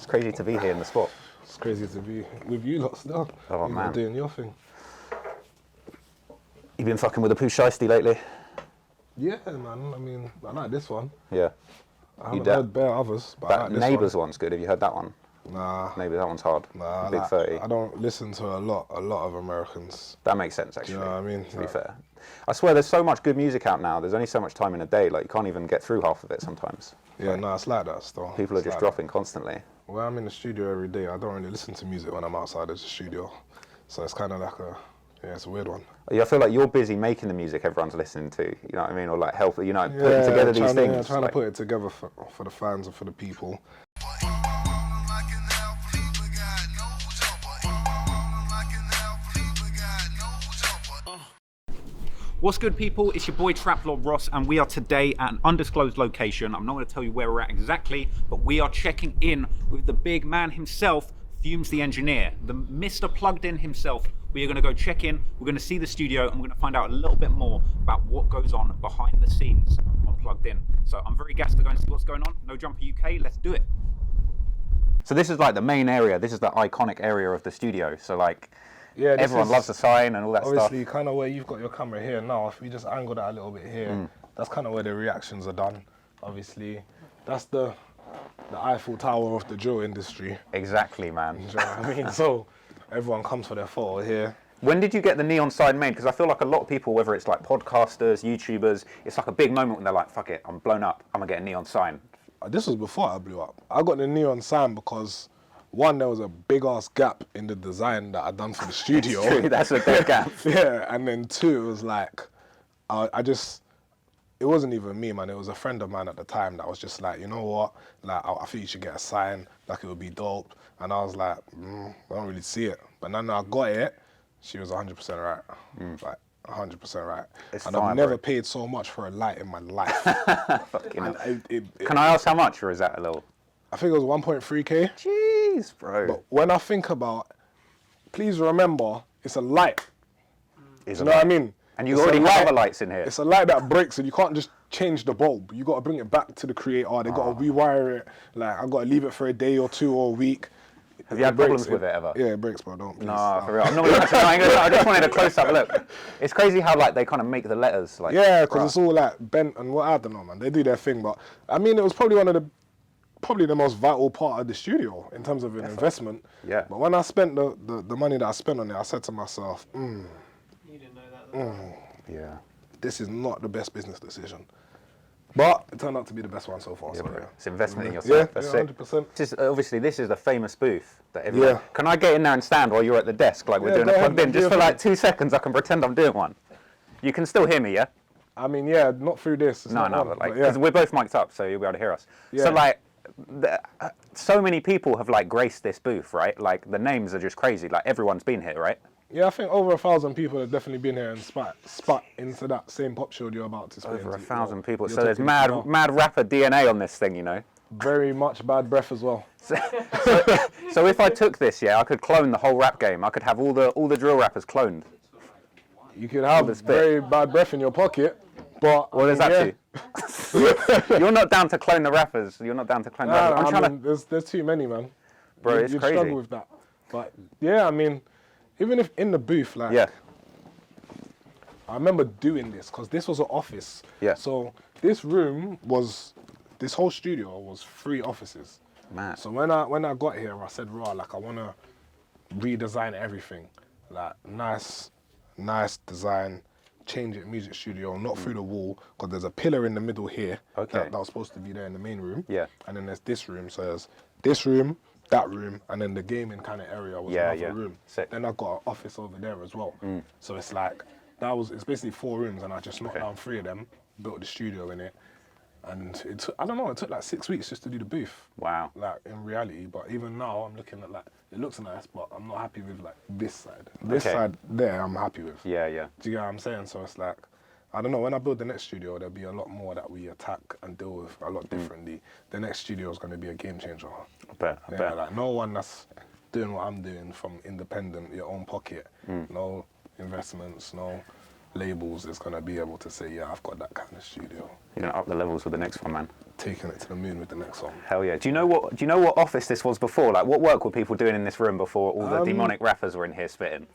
It's crazy to be here in the spot. It's crazy to be with you lot still. Oh, you man. lot doing your thing. You been fucking with the Pooh Shiesty lately? Yeah, man. I mean, I like this one. Yeah. I haven't heard bare others, but I like this Neighbours one. one's good. Have you heard that one? Nah. Maybe that one's hard. Nah, Big 30. I don't listen to a lot of Americans. That makes sense, actually. Do you know what I mean? To be fair. I swear there's so much good music out now. There's only so much time in a day. Like, you can't even get through half of it sometimes. Yeah, no, it's like that still. People are just dropping constantly. Well, I'm in the studio every day. I don't really listen to music when I'm outside of the studio. So it's kind of like it's a weird one. Yeah, I feel like you're busy making the music everyone's listening to, you know what I mean? Or like helping, putting together these things. Yeah, trying to put it together for the fans and for the people. What's good, people? It's your boy Trap Lord Ross, and we are today at an undisclosed location. I'm not going to tell you where we're at exactly, but we are checking in with the big man himself, Fumez The Engineer, the Mr. Plugged In himself. We are going to go check in, we're going to see the studio, and we're going to find out a little bit more about what goes on behind the scenes on Plugged In. So I'm very gassed to go and see what's going on. No Jumper UK, let's do it. So this is like the main area, this is the iconic area of the studio. So like, yeah, everyone loves the sign and all that obviously stuff. Obviously, kind of where you've got your camera here now, if we just angle that a little bit here, that's kind of where the reactions are done. Obviously, that's the Eiffel Tower of the drill industry. Exactly, man. Do you know what I mean? So everyone comes for their photo here. When did you get the neon sign made? Because I feel like a lot of people, whether it's like podcasters, YouTubers, it's like a big moment when they're like, fuck it, I'm blown up, I'm gonna get a neon sign. This was before I blew up. I got the neon sign because one, there was a big ass gap in the design that I'd done for the studio. It's true, that's a big gap. Yeah, and then two, it was like, it wasn't even me, man. It was a friend of mine at the time that was just like, you know what? Like, I think you should get a sign. Like, it would be dope. And I was like, I don't really see it. But then I got it. She was 100% right. Like, 100% right. And I've never paid so much for a light in my life. Can I ask how much, or is that a little? I think it was 1.3K. Jeez, bro. But when I think about, please remember, it's a light. You know what I mean? And you already have other lights in here. It's a light that breaks, and you can't just change the bulb. You got to bring it back to the creator. They got to rewire it. Like, I got to leave it for a day or two or a week. Have you had problems with it ever? Yeah, it breaks, bro. Don't. Please. No, for real. I'm not gonna I just wanted a close-up look. It's crazy how like they kind of make the letters like. Yeah, because it's all like bent and what, I don't know, man. They do their thing, but I mean, it was probably probably the most vital part of the studio in terms of an investment. Yeah. But when I spent the money that I spent on it, I said to myself, You didn't know that. Yeah. This is not the best business decision. But it turned out to be the best one so far. Yeah, so bro. yeah. It's investment in yourself. That's sick. 100%. Obviously, this is the famous booth that everyone. Yeah. Can I get in there and stand while you're at the desk, like we're doing a plugged in, just for like 2 seconds? I can pretend I'm doing one. You can still hear me, yeah? I mean, yeah, not through this. No, but like, because we're both mic'd up, so you'll be able to hear us. Yeah. So like, so many people have like graced this booth, right? Like the names are just crazy. Like everyone's been here, right? Yeah, I think over 1,000 people have definitely been here and spot into that same pop show you're about to spit into. Over 1,000 people. So there's mad rapper DNA on this thing, you know? Very much bad breath as well. So if I took this, yeah, I could clone the whole rap game. I could have all the drill rappers cloned. You could have very bad breath in your pocket, but what is that too? You're not down to clone the rappers. You're not down to clone the rappers. There's too many, man. Bro, it's crazy. You'd struggle with that. But yeah, I mean, even if in the booth, like, yeah. I remember doing this because this was an office. Yeah. So this whole studio was 3 offices. Man. So when I got here, I said, raw, like I want to redesign everything, like nice design, change it, music studio, not through the wall, because there's a pillar in the middle here that was supposed to be there in the main room. Yeah. And then there's this room, so there's this room, that room, and then the gaming kind of area was another room. Sick. Then I've got an office over there as well. So it's like, it's basically 4 rooms, and I just knocked down 3 of them, built the studio in it. And it took like 6 weeks just to do the booth. Wow. Like in reality, but even now I'm looking at like, it looks nice, but I'm not happy with like this side. This side there, I'm happy with. Yeah, yeah. Do you get what I'm saying? So it's like, I don't know, when I build the next studio, there'll be a lot more that we attack and deal with a lot differently. The next studio is going to be a game changer. I bet. Like no one that's doing what I'm doing from independent, your own pocket, no investments, no labels is gonna be able to say, yeah, I've got that kind of studio. You're gonna up the levels with the next one, man. Taking it to the moon with the next one. Hell yeah. Do you know what office this was before? Like, what work were people doing in this room before all the demonic rappers were in here spitting?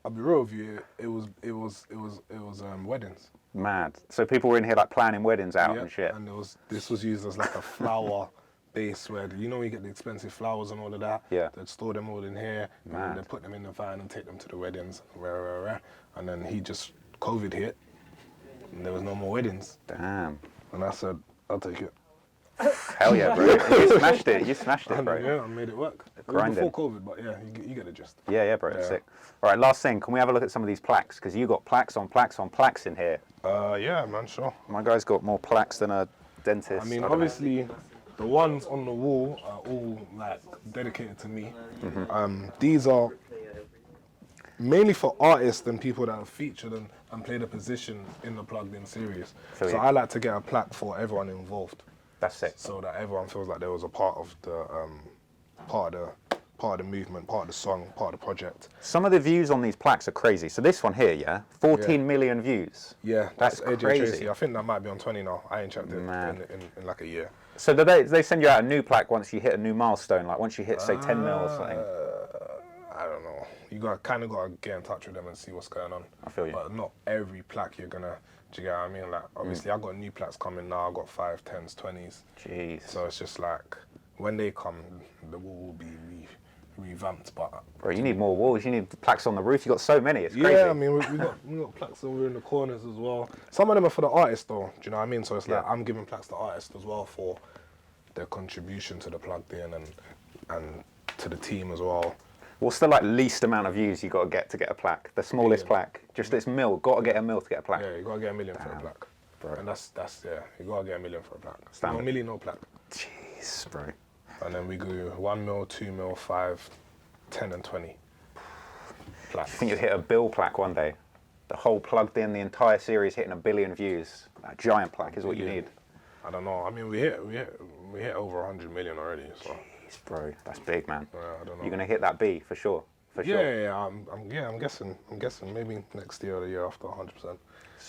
I'll be real with you. It was weddings. Mad. So people were in here like planning weddings out and shit. And this was used as like a flower base where you know you get the expensive flowers and all of that. Yeah. They'd store them all in here, and then they'd put them in the van and take them to the weddings. And then COVID hit, and there was no more weddings. Damn. And I said, I'll take it. Hell yeah, bro. You smashed it. You smashed it, bro. Yeah, I made it work. It was Grinding. before COVID, but yeah, you get the gist. Yeah, bro. It's sick. All right, last thing. Can we have a look at some of these plaques? Because you got plaques on plaques on plaques in here. Yeah, man, sure. My guy's got more plaques than a dentist. I mean, don't obviously, the ones on the wall are all like dedicated to me. These are mainly for artists and people that have featured and played a position in the Plugged In series. So yeah. I like to get a plaque for everyone involved. That's sick. So that everyone feels like there was a part of the part of the movement, part of the song, part of the project. Some of the views on these plaques are crazy. So this one here, yeah, 14 million views. Yeah, that's AJ crazy. Tracy. I think that might be on 20 now. I ain't checked it in like a year. So do they send you out a new plaque once you hit a new milestone, like once you hit, say, 10 mil or something? I don't know. You got to get in touch with them and see what's going on. I feel you. But not every plaque you're gonna. Do you get what I mean? Like obviously, I got new plaques coming now. I got 5, 10s, 20s. Jeez. So it's just like when they come, the wall will be revamped. But Bro, you need more walls. You need plaques on the roof. You got so many. It's crazy. yeah, I mean we got plaques over in the corners as well. Some of them are for the artists though. Do you know what I mean? So it's like I'm giving plaques to artists as well for their contribution to the Plugged In and to the team as well. What's the least amount of views you got to get a plaque? The smallest plaque. Just this mil. Got to get a mil to get a plaque. Yeah, you got to get $1 million for a plaque. Bro. And that's you got to get $1 million for a plaque. Standard. No million, no plaque. Jeez, bro. And then we go 1 mil, 2 mil, 5, 10 and 20 plaques. I think you'd hit a bill plaque one day. The whole Plugged In, the entire series hitting 1 billion views. A giant plaque is what you need. I don't know. I mean, we hit over 100 million already. So. Jeez, bro, that's big, man. Yeah, I don't know. You're gonna hit that B for sure. Yeah. I'm guessing maybe next year or the year after 100%.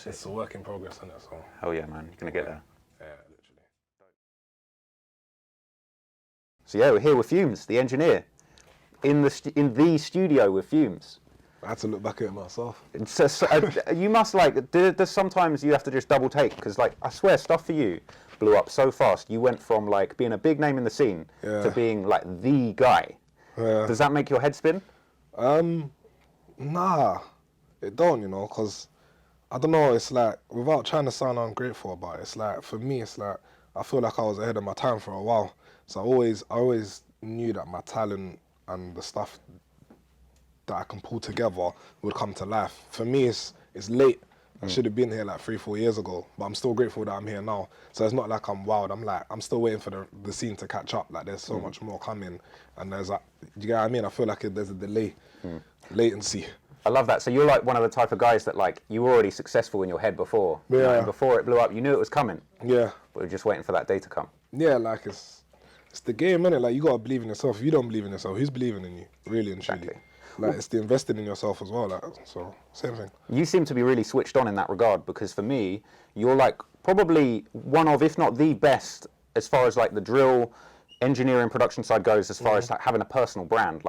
It's a work in progress, isn't it? So. Hell yeah, man. You're gonna get there. Yeah, literally. So yeah, we're here with Fumez, the engineer, in the studio with Fumez. I had to look back at it myself. You must there's sometimes you have to just double take because I swear stuff for you blew up so fast. You went from being a big name in the scene to being the guy. Yeah. Does that make your head spin? Nah, it don't, because I don't know, it's without trying to sound ungrateful about it, it's for me, I feel like I was ahead of my time for a while. So I always knew that my talent and the stuff that I can pull together would come to life. For me, it's late. I should have been here 3-4 years ago, but I'm still grateful that I'm here now. So it's not like I'm wild. I'm still waiting for the scene to catch up. There's so much more coming, and there's do you get what I mean? I feel like there's a delay, latency. I love that. So you're one of the type of guys that you were already successful in your head before. Yeah. And before it blew up, you knew it was coming. Yeah. But we're just waiting for that day to come. Yeah, it's the game, innit? You gotta believe in yourself. If you don't believe in yourself, who's believing in you? Really and truly. Exactly. It's the investing in yourself as well. So same thing. You seem to be really switched on in that regard because for me, you're probably one of, if not the best, as far as the drill, engineering, production side goes, as far as having a personal brand.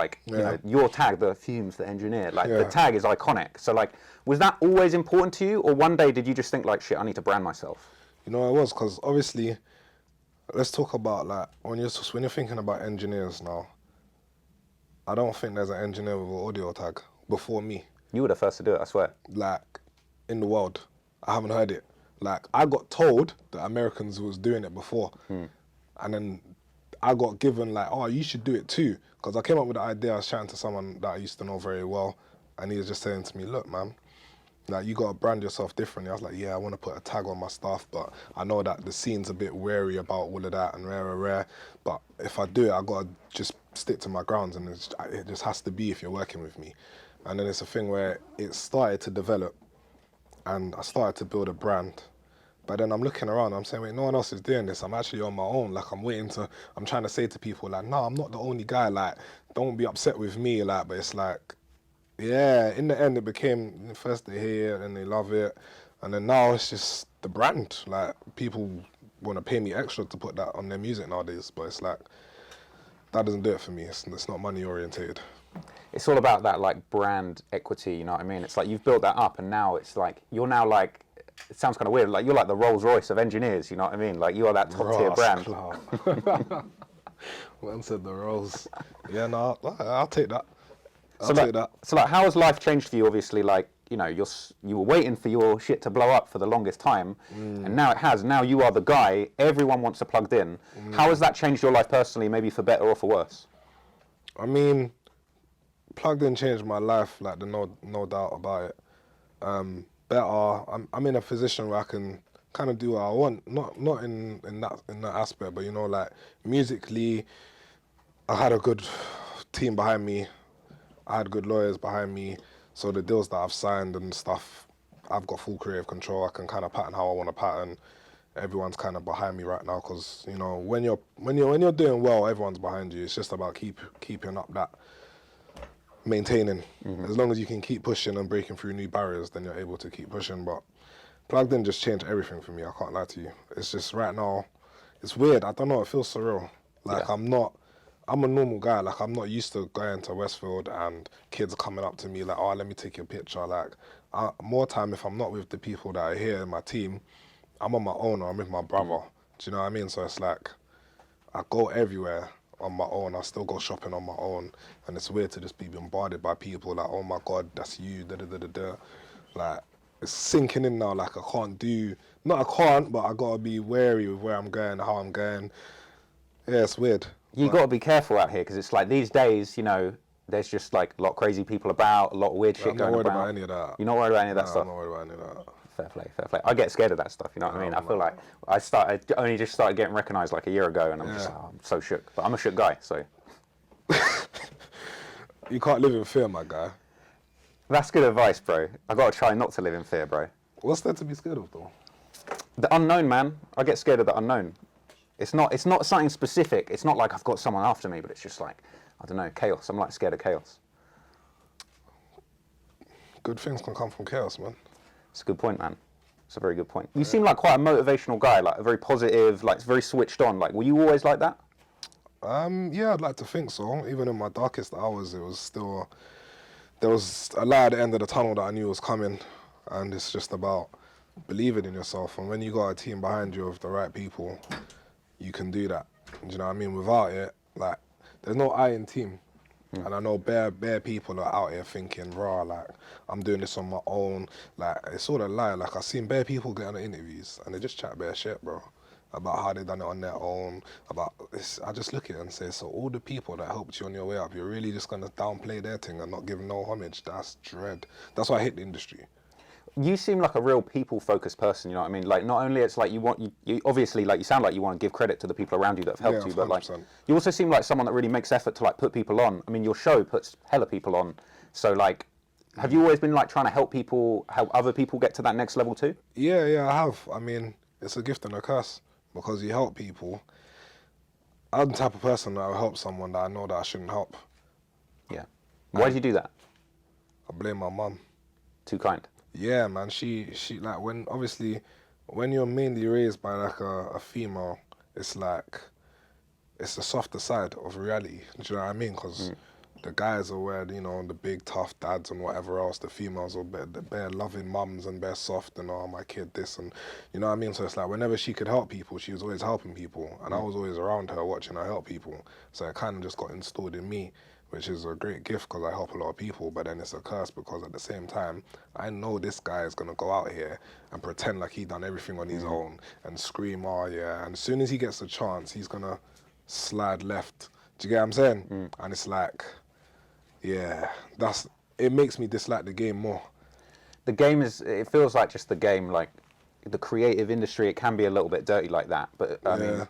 Your tag, the Fumez The Engineer, the tag is iconic. So was that always important to you, or one day did you just think shit, I need to brand myself? It was because obviously, let's talk about when you're thinking about engineers now. I don't think there's an engineer with an audio tag before me. You were the first to do it, I swear. In the world. I haven't heard it. I got told that Americans was doing it before. And then I got given oh, you should do it too. Because I came up with the idea, I was chatting to someone that I used to know very well. And he was just saying to me, look, man, you got to brand yourself differently. I was yeah, I want to put a tag on my stuff, but I know that the scene's a bit wary about all of that and rare. But if I do it, I got to just stick to my grounds, and it just has to be if you're working with me. And then it's a thing where it started to develop, and I started to build a brand. But then I'm looking around, I'm saying, wait, no one else is doing this. I'm actually on my own. I'm trying to say to people, no, I'm not the only guy. Don't be upset with me. But it's Yeah, in the end, it became first they hear it and they love it, and then now it's just the brand. Like people want to pay me extra to put that on their music nowadays, but it's like that doesn't do it for me. It's not money orientated. It's all about that like brand equity, you know what I mean? It's like you've built that up, and now it's like you're now like, it sounds kind of weird, like you're like the Rolls Royce of engineers, you know what I mean? Like you are that top tier brand. When said the roles, yeah, no, I'll take that. I'll So take like, that. so like, how has life changed for you? Obviously, like, you know, you were waiting for your shit to blow up for the longest time, and now it has. Now you are the guy. Everyone wants to plugged in. How has that changed your life personally? Maybe for better or for worse? I mean, plugged in changed my life, like the no doubt about it. Better. I'm in a position where I can kind of do what I want. Not in that aspect, but you know, like musically, I had a good team behind me. I had good lawyers behind me, so the deals that I've signed and stuff, I've got full creative control. I can kind of pattern how I want to pattern. Everyone's kind of behind me right now because you know when you're doing well, everyone's behind you. It's just about keeping up that maintaining. As long as you can keep pushing and breaking through new barriers, then you're able to keep pushing. But plugged in just changed everything for me. I can't lie to you. It's just right now, it's weird. I don't know. It feels surreal. Like Yeah. I'm a normal guy. Like I'm not used to going to Westfield and kids coming up to me like, oh, let me take your picture. Like more time if I'm not with the people that are here in my team, I'm on my own or I'm with my brother. Do you know what I mean? So it's like I go everywhere on my own. I still go shopping on my own, and it's weird to just be bombarded by people like, oh my God, that's you. Da da da da da. Like it's sinking in now. Like I can't do. Not I can't, but I gotta be wary of where I'm going, how I'm going. Yeah, it's weird. You got to be careful out here because it's like these days, you know, there's just like a lot of crazy people about, a lot of weird shit I'm not going worried about. about any of that. You're not worried about any of that Nah, stuff? I'm not worried about any of that. Fair play, fair play. I get scared of that stuff, you know what I mean? I feel like I only just started getting recognised like a year ago, and I'm just like, oh, I'm so shook. But I'm a shook guy, so. You can't live in fear, my guy. That's good advice, bro. I got to try not to live in fear, bro. What's there to be scared of, though? The unknown, man. I get scared of the unknown. It's not something specific. It's not like I've got someone after me, but it's just like, I don't know, chaos. I'm like scared of chaos. Good things can come from chaos, man. It's a good point, man. It's a very good point. You seem like quite a motivational guy, like a very positive, like very switched on. Like, were you always like that? Yeah, I'd like to think so. Even in my darkest hours, it was still, there was a light at the end of the tunnel that I knew was coming, and it's just about believing in yourself. And when you got a team behind you of the right people, you can do that. Do you know what I mean? Without it, like, there's no I in team. And I know bare people are out here thinking, raw, like, I'm doing this on my own. Like, it's all a lie. Like, I've seen bare people get on the interviews and they just chat bare shit, bro. About how they done it on their own. About this. I just look at it and say, so all the people that helped you on your way up, you're really just gonna downplay their thing and not give no homage. That's dread. That's why I hate the industry. You seem like a real people-focused person. You know what I mean? Like, not only it's like you obviously, like, you sound like you want to give credit to the people around you that have helped Yeah, you, but like, 100%. you also seem like someone that really makes effort to like put people on. I mean, your show puts hella people on. So like, have you always been like trying to help other people get to that next level too? Yeah, I have. I mean, it's a gift and a curse because you help people. I'm the type of person that will help someone that I know that I shouldn't help. Yeah. Why do you do that? I blame my mum. Too kind. Yeah, man. She like when you're mainly raised by like a female, it's like it's the softer side of reality. Do you know what I mean? Because the guys are where, you know, the big tough dads and whatever else. The females are bare loving mums and bare soft and oh my kid this and you know what I mean. So it's like whenever she could help people, she was always helping people, and I was always around her watching her help people. So it kind of just got installed in me, which is a great gift because I help a lot of people, but then it's a curse because at the same time, I know this guy is going to go out here and pretend like he done everything on his own and scream, oh yeah, and as soon as he gets a chance, he's going to slide left. Do you get what I'm saying? And it's like, yeah, it makes me dislike the game more. The game it feels like just the game, like the creative industry, it can be a little bit dirty like that. But I mean,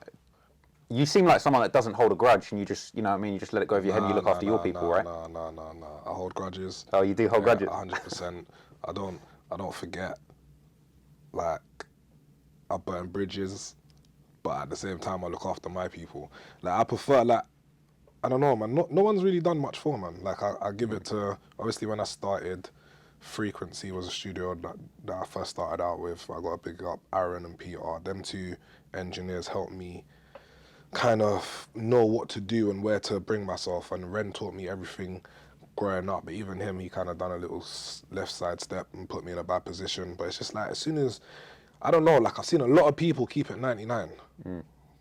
you seem like someone that doesn't hold a grudge, and you just, you know what I mean, you just let it go over your head and you look after your people, right? No. I hold grudges. Oh, you do hold grudges? 100%. I don't forget. Like, I burn bridges, but at the same time, I look after my people. Like, I prefer, like, I don't know, man. No one's really done much for, man. Like I give it to, obviously when I started, Frequency was a studio that I first started out with. I got to pick up Aaron and Peter. Them two engineers helped me kind of know what to do and where to bring myself. And Ren taught me everything growing up. But even him, he kind of done a little left side step and put me in a bad position. But it's just like, as soon as, I don't know, like I've seen a lot of people keep it 99,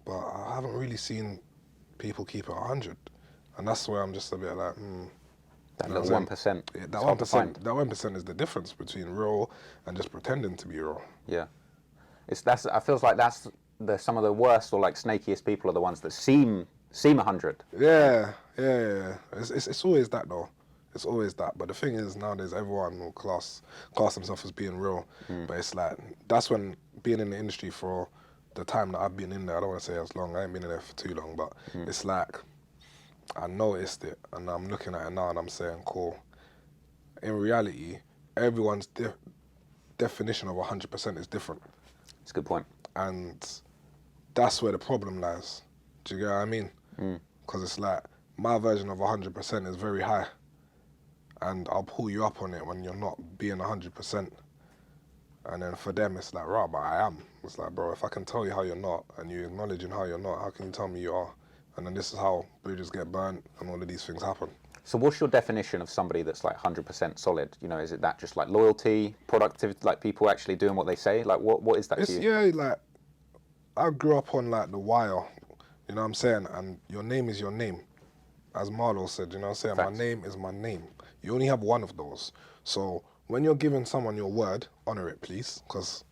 but I haven't really seen people keep it 100. And that's where I'm just a bit like, That you know little what I'm saying? 1%. Yeah, It's that hard to 1%. find. That 1% is the difference between real and just pretending to be real. Yeah, I feels like that's some of the worst or like snakiest people are the ones that seem 100. Yeah. It's always that though. It's always that. But the thing is, nowadays everyone will class themselves as being real. But it's like, that's when being in the industry for the time that I've been in there, I don't want to say as long, I ain't been in there for too long, but it's like, I noticed it and I'm looking at it now and I'm saying, cool. In reality, everyone's definition of 100% is different. It's a good point. And that's where the problem lies. Do you get what I mean? Because it's like, my version of 100% is very high. And I'll pull you up on it when you're not being 100%. And then for them, it's like, right, but I am. It's like, bro, if I can tell you how you're not, and you're acknowledging how you're not, how can you tell me you are? And then this is how bridges get burnt, and all of these things happen. So what's your definition of somebody that's like 100% solid? You know, is it that just like loyalty, productivity, like people actually doing what they say? Like what is that to you? Yeah, like, I grew up on like The Wire, you know what I'm saying? And your name is your name. As Marlo said, you know what I'm saying? Facts. My name is my name. You only have one of those. So when you're giving someone your word, honor it, please, because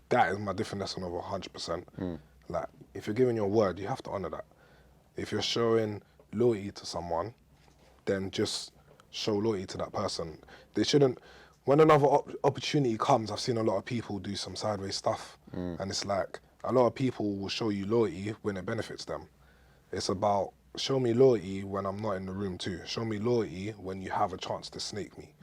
that is my definition of 100%. Like, if you're giving your word, you have to honor that. If you're showing loyalty to someone, then just show loyalty to that person. They shouldn't, when another opportunity comes, I've seen a lot of people do some sideways stuff. And it's like, a lot of people will show you loyalty when it benefits them. It's about, show me loyalty when I'm not in the room too. Show me loyalty when you have a chance to snake me.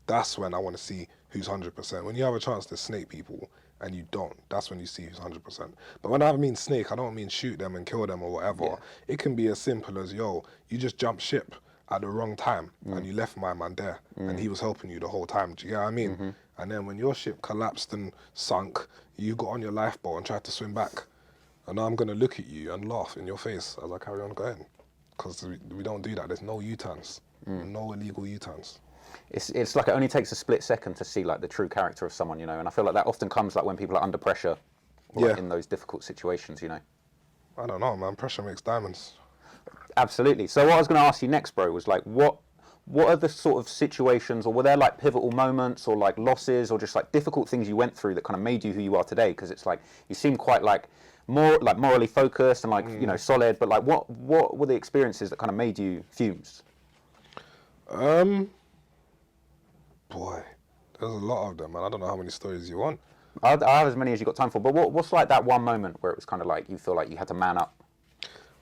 That's when I want to see who's 100%. When you have a chance to snake people and you don't, that's when you see who's 100%. But when I mean snake, I don't mean shoot them and kill them or whatever. Yeah. It can be as simple as, yo, you just jumped ship at the wrong time and you left my man there and he was helping you the whole time. Do you get what I mean? And then when your ship collapsed and sunk, you got on your lifeboat and tried to swim back. And now I'm going to look at you and laugh in your face as I carry on going. Because we don't do that. There's no U-turns. No illegal U-turns. It's like it only takes a split second to see like the true character of someone, you know, and I feel like that often comes like when people are under pressure or like, in those difficult situations, you know. I don't know, man. Pressure makes diamonds. Absolutely. So what I was going to ask you next, bro, was like what are the sort of situations, or were there like pivotal moments or like losses or just like difficult things you went through that kind of made you who you are today? Because it's like you seem quite like more like morally focused and like you know solid, but like what were the experiences that kind of made you Fumes? Boy, there's a lot of them, man. I don't know how many stories you want. I have as many as you got time for, but what's like that one moment where it was kind of like you feel like you had to man up?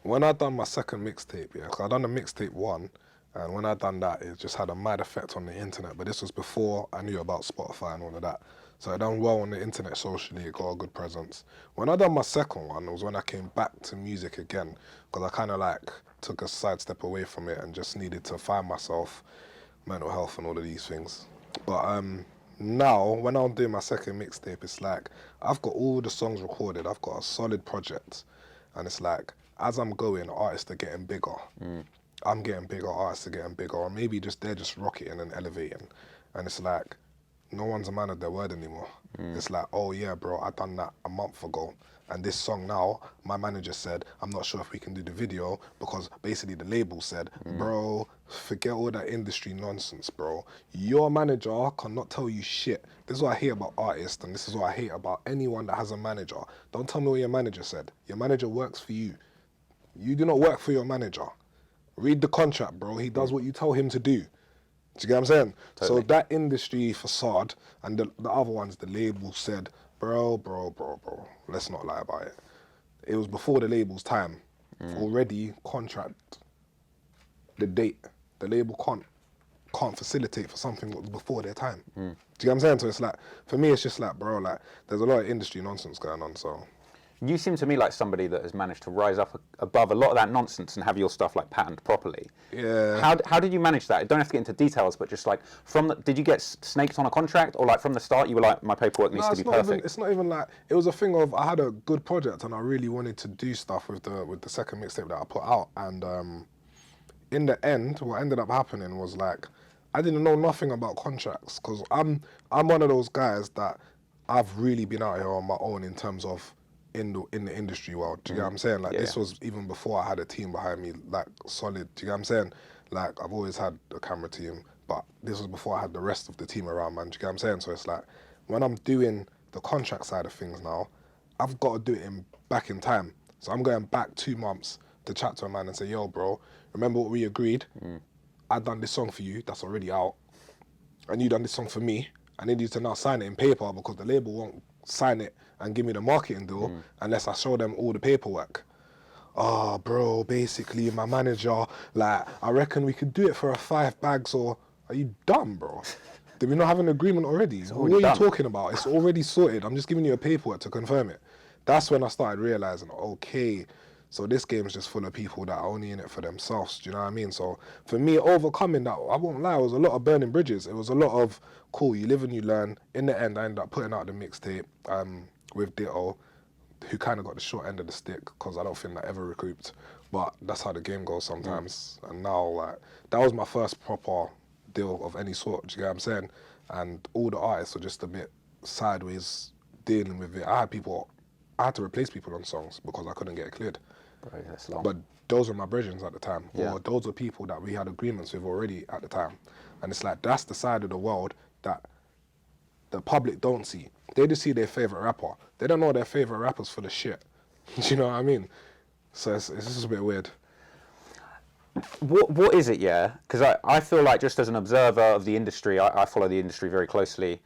When I done my second mixtape, yeah, because I done the mixtape one, and when I done that, it just had a mad effect on the internet. But this was before I knew about Spotify and all of that. So I done well on the internet socially, it got a good presence. When I done my second one, it was when I came back to music again, because I kind of like took a sidestep away from it and just needed to find myself, mental health and all of these things. But now, when I'm doing my second mixtape, it's like, I've got all the songs recorded, I've got a solid project, and it's like, as I'm going, artists are getting bigger. I'm getting bigger, artists are getting bigger, or maybe just they're just rocketing and elevating. And it's like, no one's a man of their word anymore. It's like, oh yeah, bro, I done that a month ago. And this song now, my manager said, I'm not sure if we can do the video because basically the label said, bro, forget all that industry nonsense, bro. Your manager cannot tell you shit. This is what I hate about artists, and this is what I hate about anyone that has a manager. Don't tell me what your manager said. Your manager works for you. You do not work for your manager. Read the contract, bro. He does what you tell him to do. Do you get what I'm saying? Totally. So that industry facade and the other ones, the label said, bro, let's not lie about it. It was before the label's time. Already contract the date. The label can't facilitate for something that was before their time. Do you get what I'm saying? So it's like, for me, it's just like, bro, like, there's a lot of industry nonsense going on, so. You seem to me like somebody that has managed to rise up above a lot of that nonsense and have your stuff like patterned properly. Yeah. How did you manage that? You don't have to get into details, but just like did you get snaked on a contract, or like from the start you were like, my paperwork needs to be perfect? It's not even like, it was a thing of, I had a good project and I really wanted to do stuff with the second mixtape that I put out, and in the end, what ended up happening was like, I didn't know nothing about contracts, because I'm one of those guys that I've really been out here on my own in terms of in the industry world. Do you get what I'm saying? Like, this was even before I had a team behind me, like, solid. Do you get what I'm saying? Like, I've always had a camera team, but this was before I had the rest of the team around, man. Do you get what I'm saying? So it's like, when I'm doing the contract side of things now, I've got to do it back in time. So I'm going back 2 months to chat to a man and say, yo, bro, remember what we agreed? I done this song for you that's already out, and you done this song for me. I need you to now sign it in paper, because the label won't sign it and give me the marketing deal unless I show them all the paperwork. Oh, bro, basically my manager, like, I reckon we could do it for a 5 bags, or are you dumb, bro? Did we not have an agreement already? What are you talking about? It's already sorted. I'm just giving you a paperwork to confirm it. That's when I started realizing, okay, so this game is just full of people that are only in it for themselves. Do you know what I mean? So for me, overcoming that, I won't lie, it was a lot of burning bridges. It was a lot of, cool, you live and you learn. In the end, I ended up putting out the mixtape with Ditto, who kind of got the short end of the stick, because I don't think that ever recouped. But that's how the game goes sometimes. And now, like, that was my first proper deal of any sort. Do you get what I'm saying? And all the artists were just a bit sideways dealing with it. I had to replace people on songs because I couldn't get it cleared. Bro, that's long. But those were my brethren at the time, or those were people that we had agreements with already at the time. And it's like, that's the side of the world that the public don't see. They just see their favorite rapper. They don't know their favorite rapper's full of shit. Do you know what I mean? So it's just a bit weird. What is it, yeah? Because I feel like, just as an observer of the industry, I follow the industry very closely.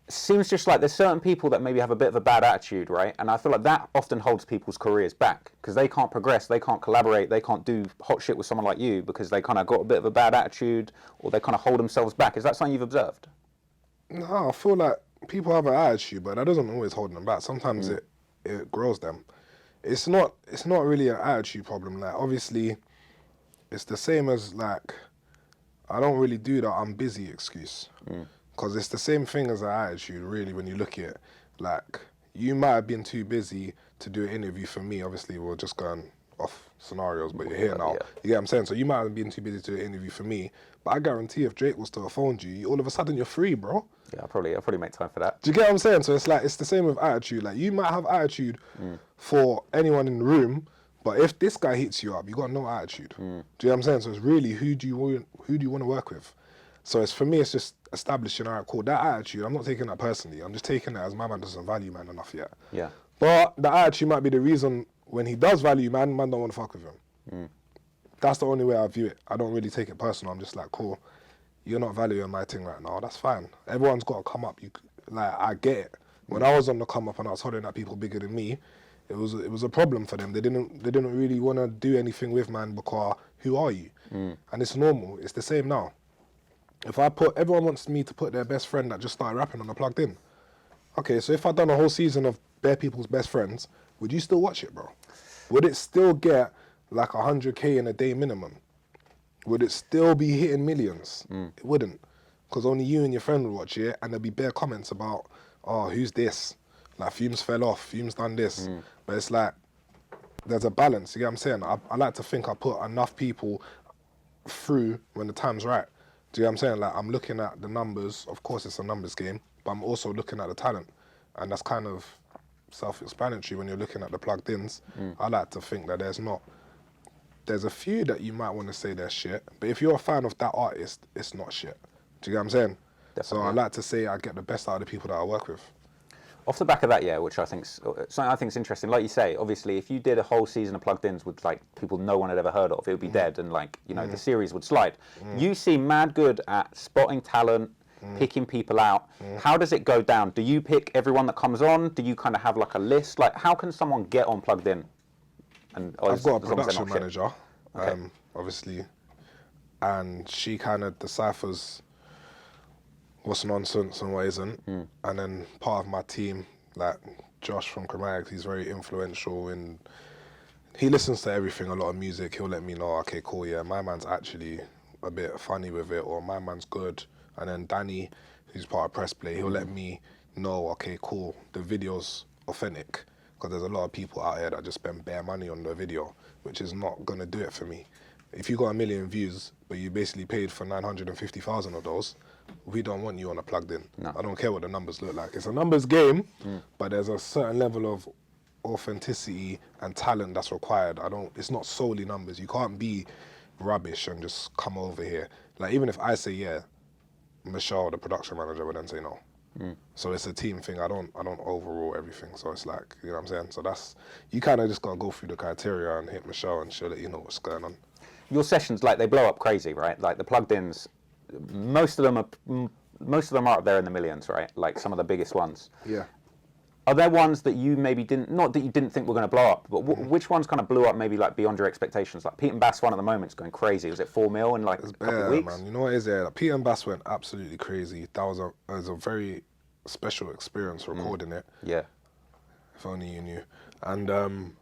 Seems just like there's certain people that maybe have a bit of a bad attitude, right? And I feel like that often holds people's careers back, because they can't progress, they can't collaborate, they can't do hot shit with someone like you because they kind of got a bit of a bad attitude, or they kind of hold themselves back. Is that something you've observed? No, I feel like people have an attitude, but that doesn't always hold them back. Sometimes it grows them. It's not really an attitude problem. Like, obviously, it's the same as, like, I don't really do that I'm busy excuse. Because it's the same thing as an attitude, really, when you look at it. Like, you might have been too busy to do an interview for me. Obviously, we're just going off scenarios, but you're here now. You get what I'm saying? So you might have been too busy to do an interview for me, but I guarantee if Drake was to have phoned you, all of a sudden you're free, bro. Yeah, I'll probably make time for that. Do you get what I'm saying? So it's like, it's the same with attitude. Like, you might have attitude for anyone in the room, but if this guy hits you up, you got no attitude. Do you know what I'm saying? So it's really, who do you want to work with? So it's, for me, it's just establishing, all right, cool, that attitude, I'm not taking that personally. I'm just taking that as my man doesn't value man enough yet. Yeah. But the attitude might be the reason when he does value man don't want to fuck with him. That's the only way I view it. I don't really take it personal. I'm just like, cool, you're not valuing my thing right now. That's fine. Everyone's got to come up. Like, I get it. When I was on the come up and I was holding at people bigger than me, it was a problem for them. They didn't really want to do anything with man, because who are you? And it's normal. It's the same now. If everyone wants me to put their best friend that just started rapping on the Plugged In. Okay, so if I'd done a whole season of bare people's best friends, would you still watch it, bro? Would it still get like 100K in a day minimum? Would it still be hitting millions? It wouldn't, because only you and your friend would watch it, and there'd be bare comments about, oh, who's this? Like, Fumes fell off, Fumes done this. But it's like, there's a balance, you get what I'm saying? I like to think I put enough people through when the time's right. Do you know what I'm saying? Like, I'm looking at the numbers. Of course, it's a numbers game, but I'm also looking at the talent. And that's kind of self-explanatory when you're looking at the plugged-ins. I like to think that there's a few that you might want to say they're shit, but if you're a fan of that artist, it's not shit. Do you get what I'm saying? Definitely. So I like to say I get the best out of the people that I work with. Off the back of that, yeah, which I think's something I think's interesting. Like you say, obviously, if you did a whole season of plugged-ins with like people no one had ever heard of, it would be dead, and like, you know, the series would slide. You seem mad good at spotting talent, picking people out. How does it go down? Do you pick everyone that comes on? Do you kind of have like a list? Like, how can someone get on Plugged In? And I've got a production manager, okay. Obviously, and she kind of deciphers what's nonsense and what isn't. And then part of my team, like, Josh from Contractual. He's very influential in. He listens to everything, a lot of music. He'll let me know, okay, cool, yeah, my man's actually a bit funny with it, or my man's good. And then Danny, who's part of Press Play, he'll let me know, okay, cool, the video's authentic. Because there's a lot of people out here that just spend bare money on the video, which is not gonna do it for me. If you got 1 million views, but you basically paid for 950,000 of those, we don't want you on a plugged in. No. I don't care what the numbers look like. It's a numbers game, but there's a certain level of authenticity and talent that's required. It's not solely numbers. You can't be rubbish and just come over here. Like, even if I say yeah, Michelle, the production manager, would then say no. So it's a team thing. I don't overrule everything. So it's like, you know what I'm saying? So that's, you kind of just gotta go through the criteria and hit Michelle and she'll let you know what's going on. Your sessions, like, they blow up crazy, right? Like the plugged-ins, most of them are up there in the millions, right? Like some of the biggest ones. Yeah. Are there ones that you maybe not that you didn't think were going to blow up, but which ones kind of blew up maybe like beyond your expectations? Like Pete and Bass one at the moment is going crazy. Was it 4 mil in like a couple of weeks? Man. You know what it is there? Like, Pete and Bass went absolutely crazy. That was a very special experience recording it. Yeah. If only you knew. And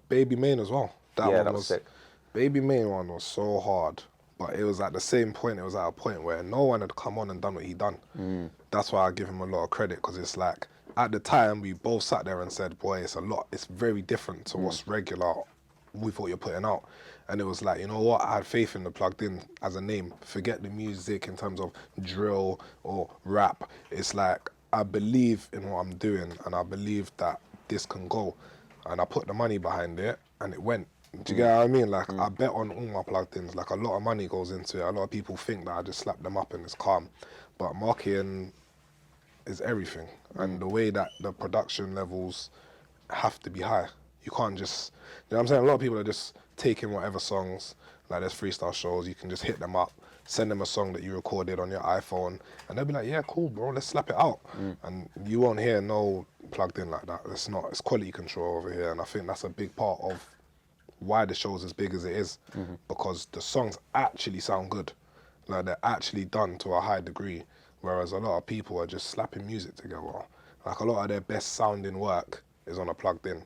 Baby Main as well. That was sick. Baby Main one was so hard, but it was at the same point. It was at a point where no one had come on and done what he done. That's why I give him a lot of credit, because it's like, at the time, we both sat there and said, boy, it's very different to what's regular with what you're putting out. And it was like, you know what, I had faith in the Plugged In as a name. Forget the music in terms of drill or rap. It's like, I believe in what I'm doing and I believe that this can go. And I put the money behind it and it went. Do you get what I mean? Like, I bet on all my Plugged Ins. Like, a lot of money goes into it. A lot of people think that I just slap them up and it's calm. But marketing is everything, and the way that the production levels have to be high. You can't just, you know what I'm saying? A lot of people are just taking whatever songs, like there's freestyle shows, you can just hit them up, send them a song that you recorded on your iPhone, and they'll be like, yeah, cool, bro, let's slap it out. And you won't hear no Plugged In like that. It's quality control over here, and I think that's a big part of why the show's as big as it is, because the songs actually sound good. Like, they're actually done to a high degree. Whereas a lot of people are just slapping music together. Like, a lot of their best sounding work is on a Plugged In.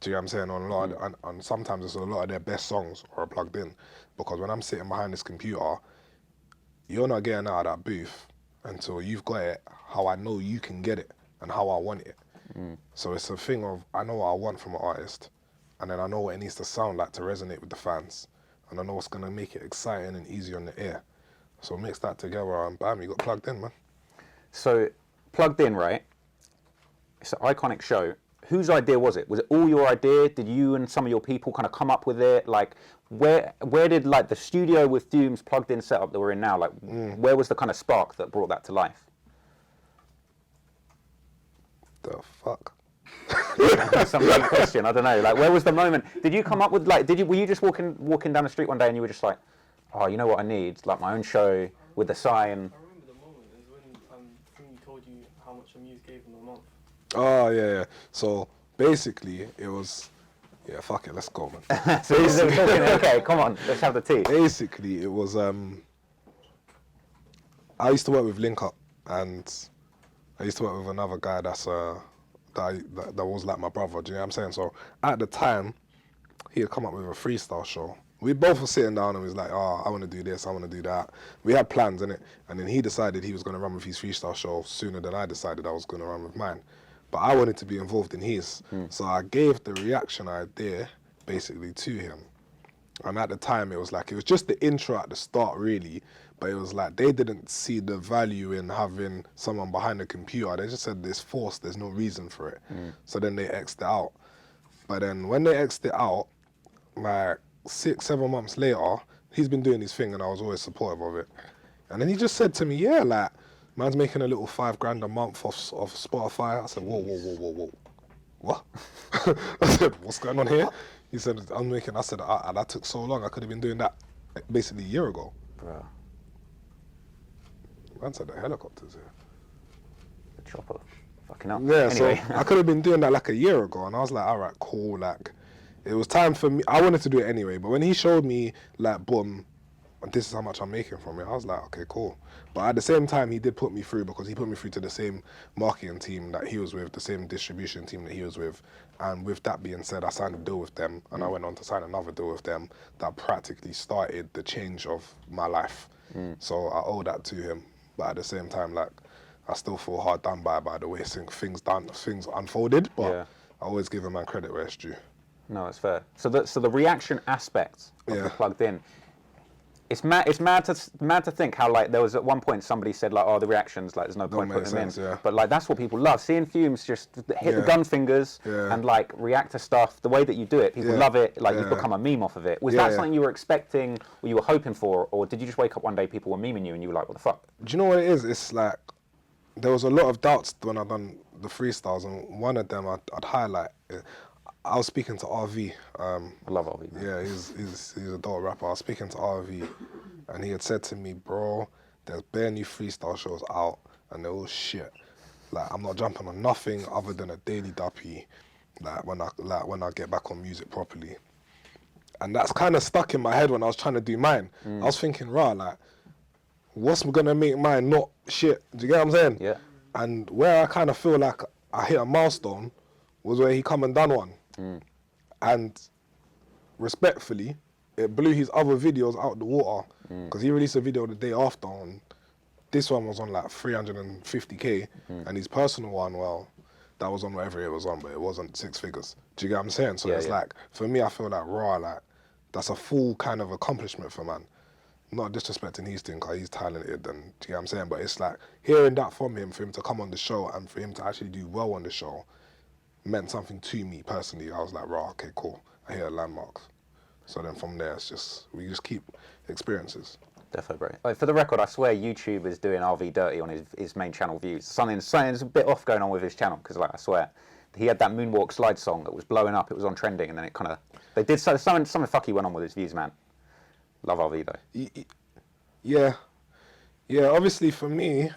Do you know what I'm saying? On a lot of, and sometimes it's a lot of their best songs are Plugged In. Because when I'm sitting behind this computer, you're not getting out of that booth until you've got it how I know you can get it and how I want it. So it's a thing of, I know what I want from an artist, and then I know what it needs to sound like to resonate with the fans, and I know what's gonna make it exciting and easy on the ear. So mix that together and bam, you got Plugged In, man. So Plugged In, right? It's an iconic show. Whose idea was it? Was it all your idea? Did you and some of your people kind of come up with it? Like, where did, like, the studio with Fume's Plugged In setup that we're in now, like, where was the kind of spark that brought that to life? The fuck? That's some big question. I don't know. Like, where was the moment? Did you come up with, like, were you just walking down the street one day and you were just like, oh, you know what I need? Like, my own show with a sign. I remember the moment is when he told you how much your music gave him a month. Oh, yeah. So basically, it was, yeah, fuck it, let's go, man. So okay, come on, let's have the tea. Basically, it was, I used to work with Link Up, and I used to work with another guy that was like my brother, do you know what I'm saying? So at the time, he had come up with a freestyle show. We both were sitting down and we was like, oh, I want to do this, I want to do that. We had plans, innit? And then he decided he was going to run with his freestyle show sooner than I decided I was going to run with mine. But I wanted to be involved in his. So I gave the reaction idea basically to him. And at the time, it was just the intro at the start, really. But it was like, they didn't see the value in having someone behind the computer. They just said, there's forced, there's no reason for it. So then they X'd it out. But then when they X'd it out, like 6-7 months later, he's been doing his thing and I was always supportive of it. And then he just said to me, yeah, like, man's making a little $5,000 a month off Spotify. I said, whoa. What? I said, what's going on here? He said, I said, that took so long, I could have been doing that basically a year ago. Bro. Man said the helicopters here. The chopper. Fucking hell. Yeah, anyway. So I could have been doing that like a year ago, and I was like, all right, cool, like, it was time for me. I wanted to do it anyway, but when he showed me, like, boom, and this is how much I'm making from it. I was like, okay, cool. But at the same time, he did put me through, because he put me through to the same marketing team that he was with, the same distribution team that he was with. And with that being said, I signed a deal with them, and I went on to sign another deal with them that practically started the change of my life. So I owe that to him. But at the same time, like, I still feel hard done by the way things unfolded. But Yeah. I always give a man credit where it's due. No, it's fair. So the reaction aspect of the Yeah. Plugged In, it's mad to think how, like, there was at one point somebody said, like, oh, the reactions, like, there's no point make putting them in. sense, yeah. But like, that's what people love, seeing Fumes just hit the Yeah. gun fingers Yeah. and like react to stuff the way that you do it. People Yeah. love it. Like, you've Yeah. become a meme off of it. Was Yeah, that yeah. something you were expecting or you were hoping for, or did you just wake up one day people were memeing you and you were like, what the fuck? Do you know what it is? It's like, there was a lot of doubts when I done the freestyles, and one of them I'd highlight. I was speaking to RV. I love RV. Man. Yeah, he's a dope rapper. I was speaking to RV, and he had said to me, bro, there's bare new freestyle shows out, and they're all shit. Like, I'm not jumping on nothing other than a daily duppy, like when I get back on music properly. And that's kind of stuck in my head when I was trying to do mine. I was thinking, rah, like, what's gonna make mine not shit? Do you get what I'm saying? Yeah. And where I kind of feel like I hit a milestone was where he come and done one. And respectfully, it blew his other videos out the water, because he released a video the day after, and this one was on like 350k, and his personal one, well, that was on whatever it was on, but it wasn't 6 figures. Do you get what I'm saying? So Yeah, it's yeah. like, for me, I feel like raw, like, that's a full kind of accomplishment for man. Not disrespecting his thing, because he's talented, and do you get what I'm saying? But it's like, hearing that from him, for him to come on the show and for him to actually do well on the show, meant something to me personally. I was like, right, okay, cool. I hit a landmark. So then from there, it's just, we just keep experiences. Defo, bro. Like, for the record, I swear YouTube is doing RV dirty on his main channel views. Something's a bit off going on with his channel, because, like, I swear, he had that Moonwalk slide song that was blowing up. It was on trending, and then it kind of, they did something fucky went on with his views, man. Love RV though. Yeah. Yeah, obviously for me,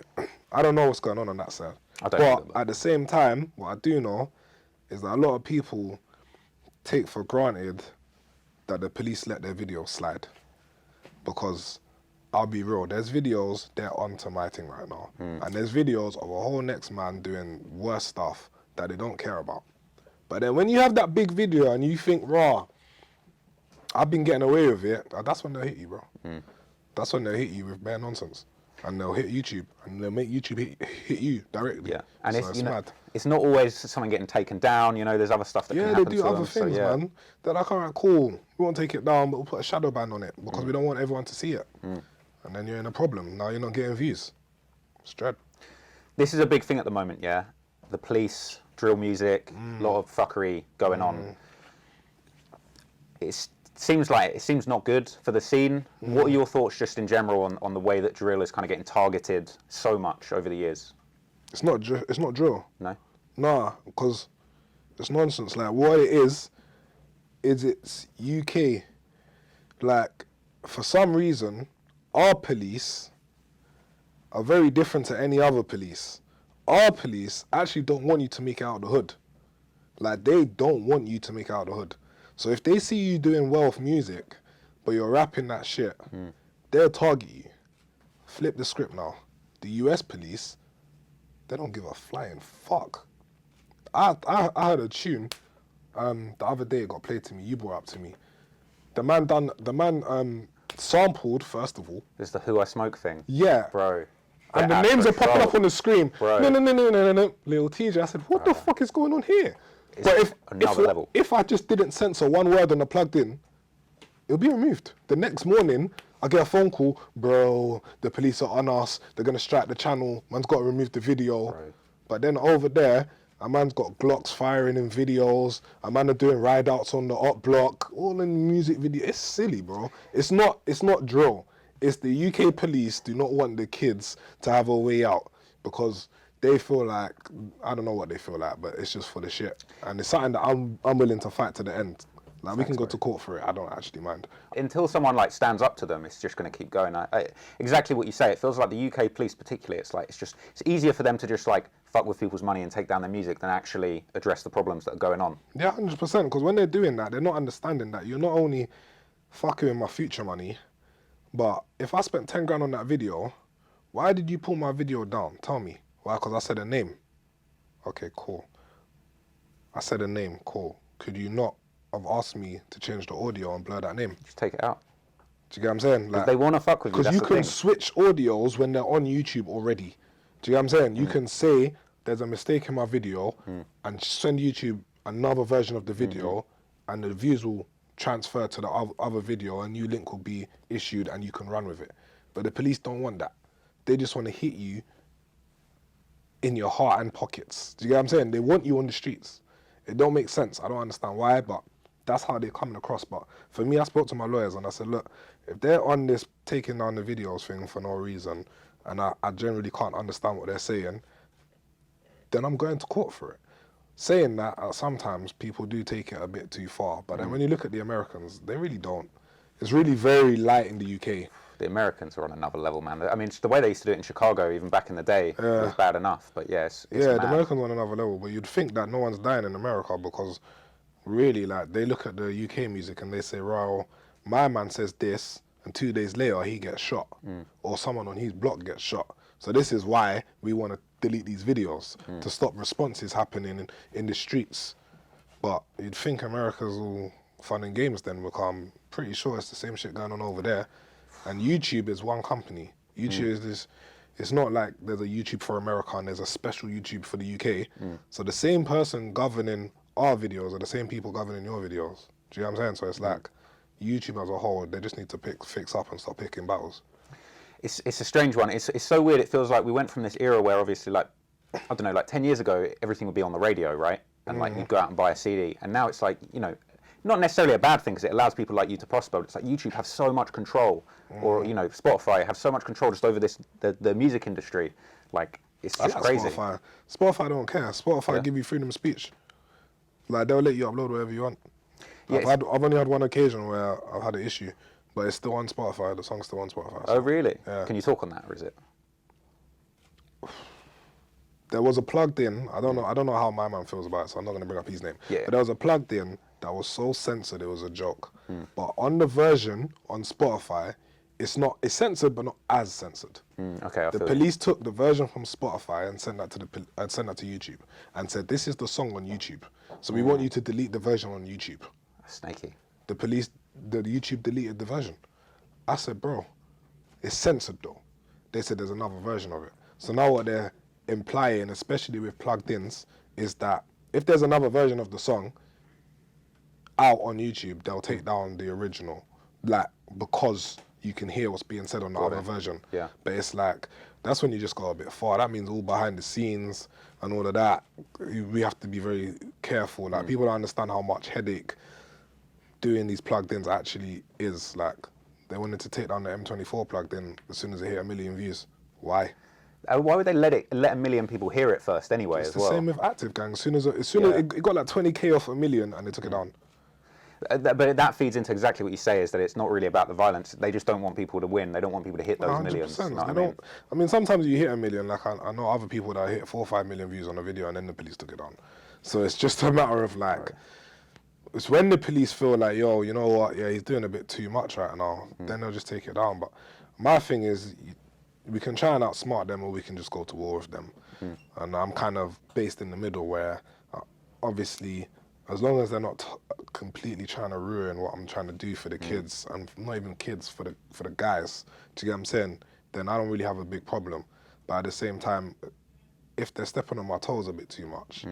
I don't know what's going on that side. I don't but either, but- at the same time, what I do know is that a lot of people take for granted that the police let their videos slide. Because I'll be real, there's videos, they're onto my thing right now. And there's videos of a whole next man doing worse stuff that they don't care about. But then when you have that big video and you think, raw, I've been getting away with it, that's when they'll hit you, bro. That's when they'll hit you with bare nonsense. And they'll hit YouTube, and they'll make YouTube hit you directly. Yeah, and So it's mad. it's not always something getting taken down. You know, there's other stuff that can Yeah, happen they do to other them, things, so, yeah. man. They're like, all right, cool. We won't take it down, but we'll put a shadow ban on it because we don't want everyone to see it. And then you're in a problem. Now you're not getting views. It's dread. This is a big thing at the moment, yeah. The police, drill music, a lot of fuckery going on. It seems not good for the scene. What are your thoughts just in general on the way that drill is kind of getting targeted so much over the years? It's not drill. No? Nah, because it's nonsense. Like, what it is it's UK. Like, for some reason, our police are very different to any other police. Our police actually don't want you to make it out of the hood. Like, they don't want you to make it out of the hood. So if they see you doing well with music, but you're rapping that shit, they'll target you. Flip the script now. The US police, they don't give a flying fuck. I heard a tune the other day, it got played to me, you brought it up to me. The man sampled, first of all. There's the Who I Smoke thing. Yeah. Bro. And Get the names out are popping control. up on the screen. Bro. No. Little TJ. I said, what the fuck is going on here? It's But another level. if I just didn't censor one word on the plugged in, it'll be removed. The next morning, I get a phone call, bro, the police are on us, they're gonna strike the channel, man's gotta remove the video. Right. But then over there, a man's got Glocks firing in videos, a man are doing ride outs on the op block, all in the music video. It's silly, bro. It's not drill. It's the UK police do not want the kids to have a way out because they feel like, I don't know what they feel like, but it's just for the shit. And it's something that I'm willing to fight to the end. Like, we can go to court for it. I don't actually mind. Until someone like stands up to them, it's just going to keep going. Exactly what you say. It feels like the UK police, particularly, it's easier for them to just like fuck with people's money and take down their music than actually address the problems that are going on. Yeah, 100%. Because when they're doing that, they're not understanding that you're not only fucking with my future money, But if I spent 10 grand on that video, why did you pull my video down? Tell me. Why? Because I said a name. Okay, cool. I said a name, cool. Could you not have asked me to change the audio and blur that name? Just take it out. Do you get what I'm saying? Like, they want to fuck with you. Because That's you the can thing. switch audios when they're on YouTube already. Do you get what I'm saying? You can say there's a mistake in my video and send YouTube another version of the video and the views will transfer to the other video, a new link will be issued and you can run with it. But the police don't want that. They just want to hit you in your heart and pockets. Do you get what I'm saying? They want you on the streets. It don't make sense. I don't understand why, but that's how they're coming across. But for me, I spoke to my lawyers and I said, look, if they're on this taking down the videos thing for no reason, and I generally can't understand what they're saying, then I'm going to court for it. Saying that, sometimes people do take it a bit too far. But then when you look at the Americans, they really don't. It's really very light in the UK. The Americans are on another level, man. I mean, the way they used to do it in Chicago, even back in the day, was bad enough. But yeah, it's Yeah, mad. the Americans are on another level. But you'd think that no one's dying in America because really, like, they look at the UK music and they say, well, my man says this, and 2 days later he gets shot, or someone on his block gets shot. So this is why we want to delete these videos, to stop responses happening in the streets. But you'd think America's all fun and games then, because I'm pretty sure it's the same shit going on over there. And YouTube is one company. YouTube is this. It's not like there's a YouTube for America and there's a special YouTube for the UK. So the same person governing our videos are the same people governing your videos. Do you know what I'm saying? So it's like YouTube as a whole, they just need to fix up and stop picking battles. It's a strange one. It's so weird. It feels like we went from this era where obviously, like, I don't know, like 10 years ago, everything would be on the radio, right? And like you'd go out and buy a CD. And now it's like, you know, not necessarily a bad thing because it allows people like you to prosper. But it's like YouTube have so much control, or you know, Spotify have so much control just over the music industry. Like it's just crazy. Spotify don't care. Spotify give you freedom of speech. Like they'll let you upload whatever you want. Yeah, I've only had one occasion where I've had an issue, but it's still on Spotify. The song's still on Spotify. Oh really? Yeah. Can you talk on that, or is it? There was a plugged in. I don't know how my man feels about it, so I'm not gonna bring up his name. Yeah. But there was a plugged in that was so censored it was a joke. But on the version on Spotify, it's censored but not as censored. Okay, I The feel police took the version from Spotify and sent that to YouTube and said, this is the song on YouTube. So we want you to delete the version on YouTube. Snaky. The YouTube deleted the version. I said, bro, it's censored though. They said there's another version of it. So now what they're implying, especially with plugged-ins, is that if there's another version of the song out on YouTube, they'll take down the original, like, because you can hear what's being said on the other version. Yeah. But it's like, that's when you just go a bit far. That means all behind the scenes and all of that, we have to be very careful. Like, people don't understand how much headache doing these plugged-ins actually is. Like, they wanted to take down the M24 plugged-in as soon as it hit 1 million views. Why? Why would they let 1 million people hear it first anyway? It's as the well. same with Active Gang. As soon as it got like 20k off 1 million and they took it down. But that feeds into exactly what you say, is that it's not really about the violence. They just don't want people to win. They don't want people to hit those millions. 100%. You know what They I mean? don't. I mean, sometimes you hit 1 million. Like I know other people that hit 4 or 5 million views on a video and then the police took it down. So it's just a matter of like, it's when the police feel like, yo, you know what? Yeah, he's doing a bit too much right now. Then they'll just take it down. But my thing is, we can try and outsmart them, or we can just go to war with them. And I'm kind of based in the middle, where obviously, as long as they're not completely trying to ruin what I'm trying to do for the kids, and not even kids, for the guys, do you get what I'm saying? Then I don't really have a big problem. But at the same time, if they're stepping on my toes a bit too much,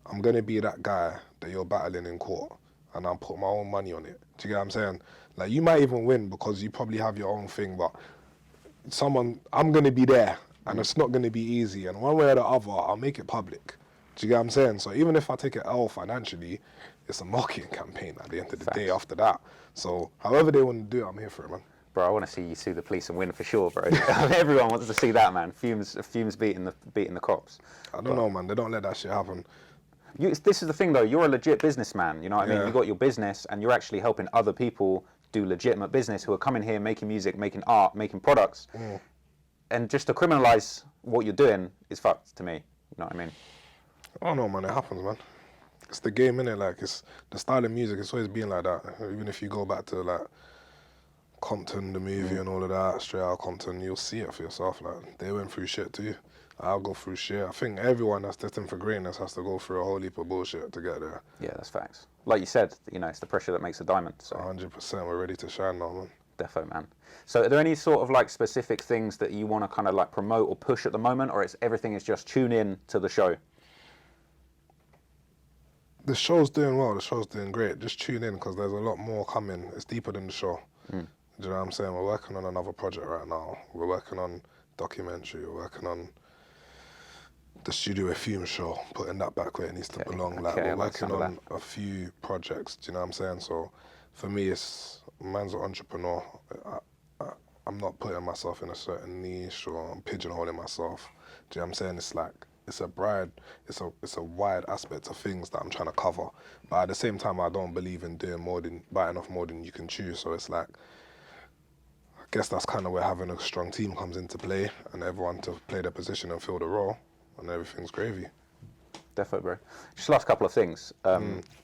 I'm gonna be that guy that you're battling in court, and I'll put my own money on it. Do you get what I'm saying? Like, you might even win because you probably have your own thing, but I'm gonna be there, and it's not gonna be easy. And one way or the other, I'll make it public. Do you get what I'm saying? So even if I take an L financially, it's a marketing campaign at the end of the day after that. So however they want to do it, I'm here for it, man. Bro, I want to see you sue the police and win for sure, bro. Everyone wants to see that, man. Fumes beating the cops. I don't know, man. They don't let that shit happen. This is the thing, though. You're a legit businessman. You know what I mean? Yeah. You got your business, and you're actually helping other people do legitimate business who are coming here, making music, making art, making products. And just to criminalize what you're doing is fucked to me. You know what I mean? I don't know, man. It happens, man. It's the game, innit? Like, it's the style of music. It's always been like that. Even if you go back to like Compton, the movie and all of that, straight out of Compton, you'll see it for yourself. Like, they went through shit too. I'll go through shit. I think everyone that's destined for greatness has to go through a whole heap of bullshit to get there. Yeah, that's facts. Like you said, you know, it's the pressure that makes a diamond. So 100%, we're ready to shine now, man. defo, man. So are there any sort of like specific things that you want to kind of like promote or push at the moment, or it's everything is just tune in to the show? The show's doing well, the show's doing great. Just tune in because there's a lot more coming. It's deeper than the show. Do you know what I'm saying? We're working on another project right now. We're working on documentary, we're working on the Studio with Fumez show, putting that back where it needs to belong. Like, we're working on a few projects, do you know what I'm saying? So for me, it's, man's an entrepreneur. I'm not putting myself in a certain niche or I'm pigeonholing myself. Do you know what I'm saying? It's like, it's a wide aspect of things that I'm trying to cover. But at the same time, I don't believe in biting off more than you can chew. So it's like, I guess that's kind of where having a strong team comes into play and everyone to play their position and fill the role and everything's gravy. Defo, bro. Just last couple of things.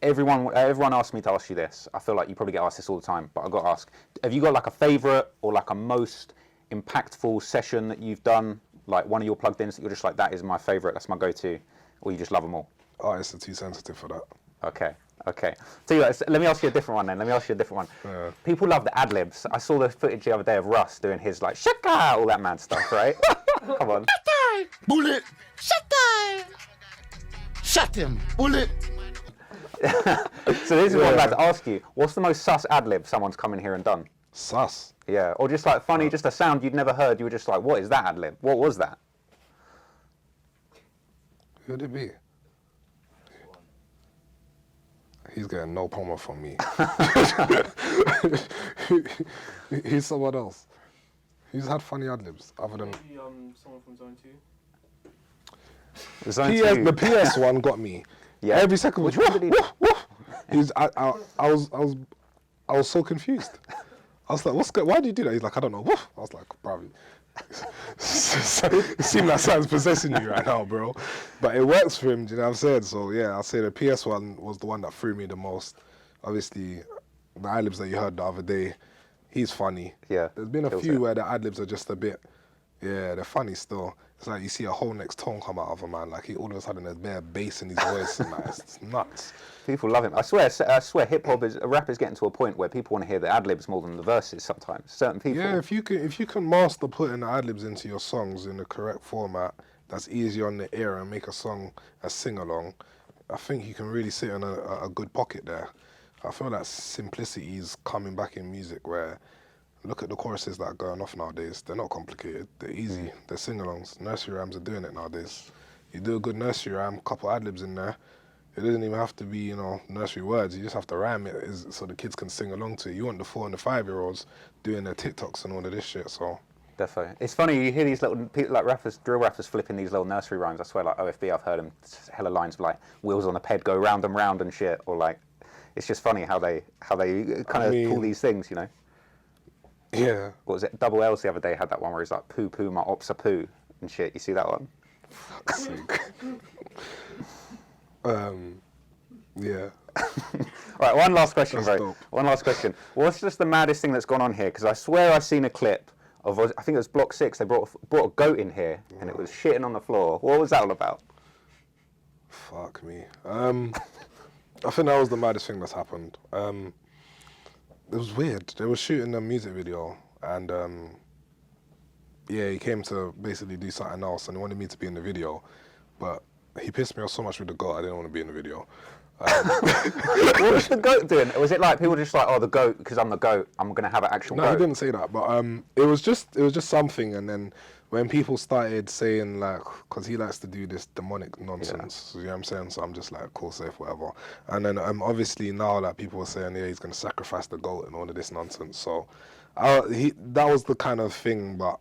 Everyone asked me to ask you this. I feel like you probably get asked this all the time, but I've got to ask, have you got like a favourite or like a most impactful session that you've done? Like one of your plugged ins that you're just like, that is my favourite, that's my go-to, or you just love them all? Artists are too sensitive for that. Okay. Tell you what, let me ask you a different one then. Yeah. People love the ad-libs. I saw the footage the other day of Russ doing his like, shaka, all that mad stuff, right? Come on. Bullet. Shut him. Bullet. So this is what I'm about to ask you. What's the most sus ad-lib someone's come in here and done? Sus. Yeah, or just like funny, just a sound you'd never heard. You were just like, what is that ad-lib? What was that? Who'd it be? He's getting no promo from me. He's someone else. He's had funny ad-libs other than... Maybe someone from Zone 2. The PS one got me. Yeah. Every second was... Which one did he do? I was so confused. I was like, why do you do that? He's like, I don't know. I was like, bro, it seemed like something's possessing you right now, bro. But it works for him, do you know what I'm saying? So yeah, I'll say the PS one was the one that threw me the most. Obviously, the ad-libs that you heard the other day, he's funny. Yeah. There's been a few where the ad-libs are just a bit, yeah, they're funny still. It's like you see a whole next tone come out of a man, like he all of a sudden there's bare bass in his voice and like, it's nuts. People love him. I swear hip hop rap is getting to a point where people want to hear the ad-libs more than the verses sometimes. Certain people. Yeah, if you can master putting the ad-libs into your songs in the correct format, that's easy on the ear and make a song a sing-along, I think you can really sit in a good pocket there. I feel that simplicity is coming back in music where, look at the choruses that are going off nowadays. They're not complicated. They're easy. They're sing-alongs. Nursery rhymes are doing it nowadays. You do a good nursery rhyme, couple ad-libs in there. It doesn't even have to be, you know, nursery words. You just have to rhyme it so the kids can sing along to it. You want the 4 and the 5-year-olds doing their TikToks and all of this shit, so. Defo. It's funny, you hear these little people like rappers, drill rappers flipping these little nursery rhymes. I swear, like OFB, I've heard them hella lines of like wheels on a ped go round and round and shit, or like, it's just funny how they kind of pull these things, you know. Yeah. What was it? Double L's the other day had that one where he's like, poo poo, my ops are poo and shit. You see that one? Fuck's sake. Yeah. All right, one last question, That's bro. dope. One last question. What's just the maddest thing that's gone on here? Because I swear I've seen a clip of, I think it was Block 6, they brought a goat in here and it was shitting on the floor. What was that all about? Fuck me. I think that was the maddest thing that's happened. It was weird. They were shooting a music video and yeah, he came to basically do something else and he wanted me to be in the video, but he pissed me off so much with the goat, I didn't want to be in the video. What was the goat doing? Was it like people just like, oh, the goat, because I'm the goat, I'm going to have an actual No, goat? he didn't say that, but it was just something, and then when people started saying like, because he likes to do this demonic nonsense, you know what I'm saying? So I'm just like, cool, safe, whatever. And then obviously now like people were saying, yeah, he's going to sacrifice the goat and all of this nonsense. So that was the kind of thing, but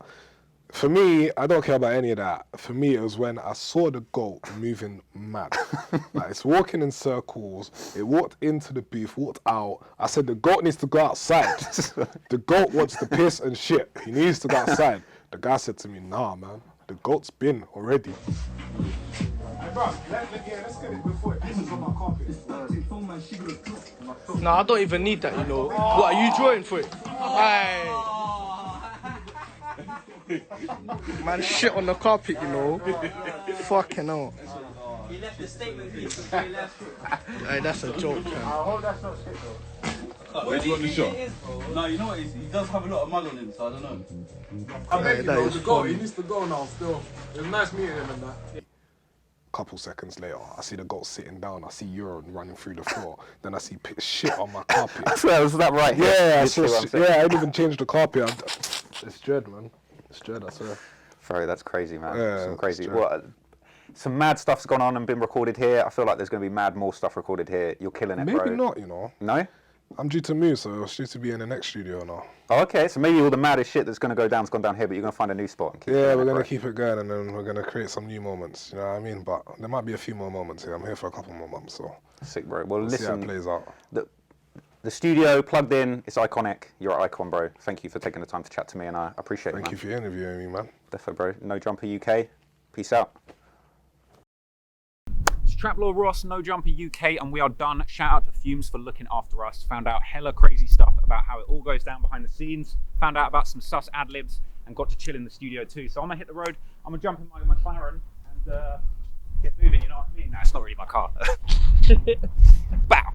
for me, I don't care about any of that. For me, it was when I saw the goat moving mad. Like, it's walking in circles. It walked into the booth, walked out. I said, the goat needs to go outside. The goat wants to piss and shit. He needs to go outside. The guy said to me, nah, man, the goat's been already. Hey, bro, let's get it before this is on my No, I don't even need that, you know. What, are you drawing for it? Aye. Man, shit on the carpet, you know. Fucking hell. He left the statement piece before he left. Hey, that's a joke, man. Where do you want the shot? No, you know what? He does have a lot of mud on him, so I don't know. I beg you, that bro, is to go. funny. He needs to go now. Still, it was nice meeting him and that. Couple seconds later, I see the goat sitting down. I see urine running through the floor. Then I see shit on my carpet. I swear, was that right? Yeah, Literally what I'm saying. I didn't even change the carpet. It's dread, man. It's dread, I swear. Sorry, that's crazy, man. Yeah, Some crazy. it's true. What? Some mad stuff's gone on and been recorded here. I feel like there's going to be mad more stuff recorded here. You're killing it, bro. Maybe not, you know. No? I'm due to move, so it's due to be in the next studio now. Oh, okay, so maybe all the maddest shit that's going to go down's gone down here, but you're going to find a new spot. And keep Yeah, doing we're it, going bro. to keep it going, and then we're going to create some new moments, you know what I mean? But there might be a few more moments here. I'm here for a couple more months, so Sick, bro. Well, we'll see how it listen, plays out. the studio plugged in, it's iconic. You're an icon, bro. Thank you for taking the time to chat to me, and I appreciate it, Thank man. you for interviewing me, man. Defo, bro. No Jumper UK. Peace out. It's Traplaw Ross, No Jumper UK, and we are done. Shout out to Fumes for looking after us. Found out hella crazy stuff about how it all goes down behind the scenes. Found out about some sus ad-libs and got to chill in the studio too. So I'm gonna hit the road. I'm gonna jump in my McLaren and get moving. You know what I mean? Nah, it's not really my car. Bow.